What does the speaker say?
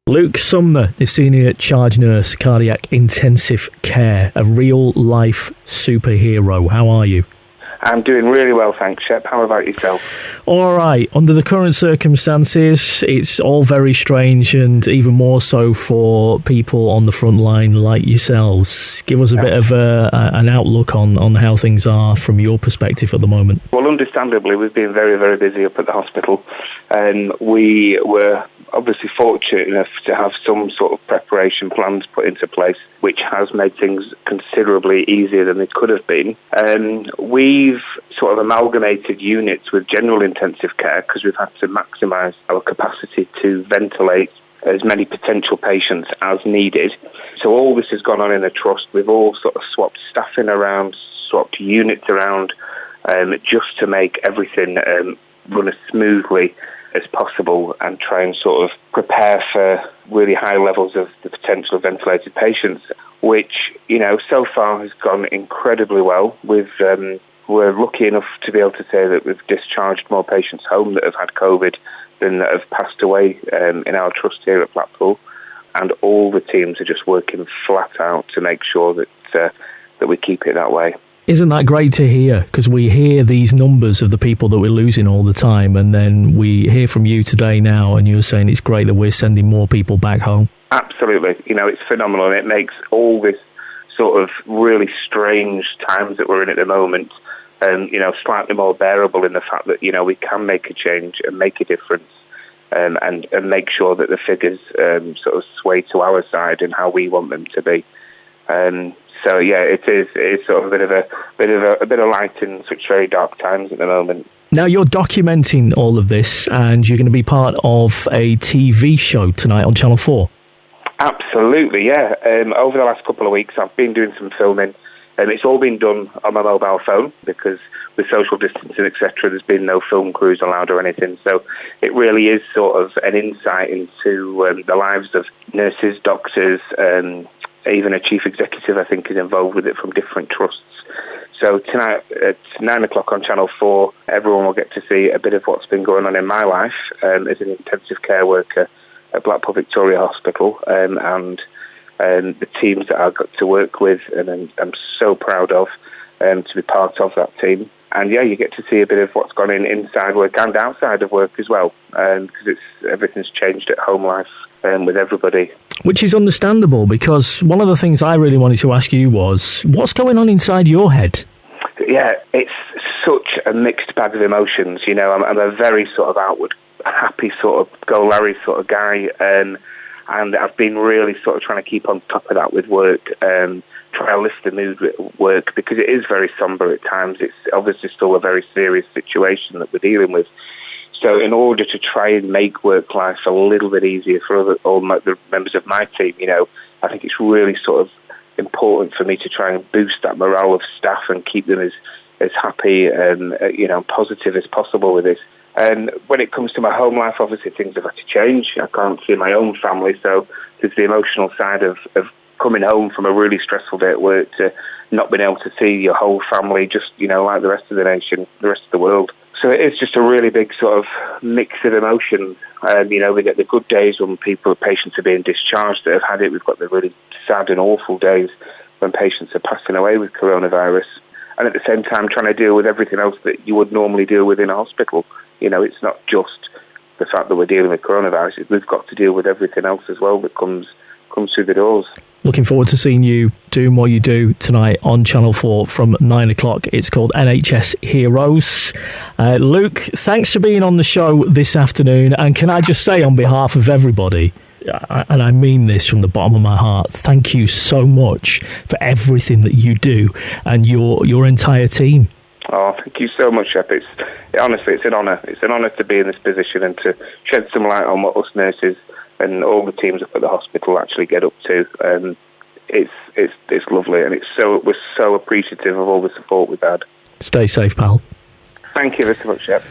Luke Sumner is Senior Charge Nurse, Cardiac Intensive Care, a real-life superhero. How are you? I'm doing really well, thanks, Shep. How about yourself? All right. Under the current circumstances, it's all very strange, and even more so for people on the front line like yourselves. Give us a bit of an outlook on how things are from your perspective at the moment. Well, understandably, we've been very, very busy up at the hospital, and we were obviously fortunate enough to have some sort of preparation plans put into place, which has made things considerably easier than they could have been. We've sort of amalgamated units with general intensive care because we've had to maximise our capacity to ventilate as many potential patients as needed. So all this has gone on in a trust. We've all sort of swapped staffing around, swapped units around, just to make everything run as smoothly as possible and try and sort of prepare for really high levels of the potential of ventilated patients, which, you know, so far has gone incredibly well. We're lucky enough to be able to say that we've discharged more patients home that have had COVID than that have passed away in our trust here at Blackpool, and all the teams are just working flat out to make sure that we keep it that way. Isn't that great to hear? Because we hear these numbers of the people that we're losing all the time, and then we hear from you today now, and you're saying it's great that we're sending more people back home. Absolutely. You know, it's phenomenal, and it makes all this sort of really strange times that we're in at the moment, you know, slightly more bearable in the fact that, you know, we can make a change and make a difference, and make sure that the figures sort of sway to our side and how we want them to be. So yeah, it's sort of a bit of light in such very dark times at the moment. Now you're documenting all of this, and you're going to be part of a TV show tonight on Channel 4. Absolutely, yeah. Over the last couple of weeks, I've been doing some filming, and it's all been done on my mobile phone because with social distancing, etc., there's been no film crews allowed or anything. So it really is sort of an insight into the lives of nurses, doctors, even a chief executive, I think, is involved with it from different trusts. So tonight at 9 o'clock on Channel 4, everyone will get to see a bit of what's been going on in my life as an intensive care worker at Blackpool Victoria Hospital, and the teams that I've got to work with, and I'm so proud of to be part of that team. And yeah, you get to see a bit of what's gone in inside work and outside of work as well, because everything's changed at home life with everybody. Which is understandable, because one of the things I really wanted to ask you was, what's going on inside your head? Yeah, it's such a mixed bag of emotions. You know, I'm a very sort of outward, happy sort of go Larry sort of guy, and I've been really sort of trying to keep on top of that with work, try to lift the mood with work, because it is very sombre at times. It's obviously still a very serious situation that we're dealing with. So in order to try and make work life a little bit easier for the members of my team, you know, I think it's really sort of important for me to try and boost that morale of staff and keep them as happy and, you know, positive as possible with this. And when it comes to my home life, obviously things have had to change. I can't see my own family, so there's the emotional side of coming home from a really stressful day at work to not being able to see your whole family, just, you know, like the rest of the nation, the rest of the world. So it is just a really big sort of mix of emotions. You know, we get the good days when patients are being discharged that have had it. We've got the really sad and awful days when patients are passing away with coronavirus. And at the same time, trying to deal with everything else that you would normally deal with in a hospital. You know, it's not just the fact that we're dealing with coronavirus. We've got to deal with everything else as well that comes through the doors. Looking forward to seeing you doing what you do tonight on Channel 4 from 9 o'clock. It's called NHS Heroes. Luke, thanks for being on the show this afternoon. And can I just say on behalf of everybody, and I mean this from the bottom of my heart, thank you so much for everything that you do and your entire team. Oh, thank you so much, Shep. Honestly, it's an honour. It's an honour to be in this position and to shed some light on what us nurses and all the teams up at the hospital actually get up to. It's lovely, and we're so appreciative of all the support we've had. Stay safe, pal. Thank you very much, Shep.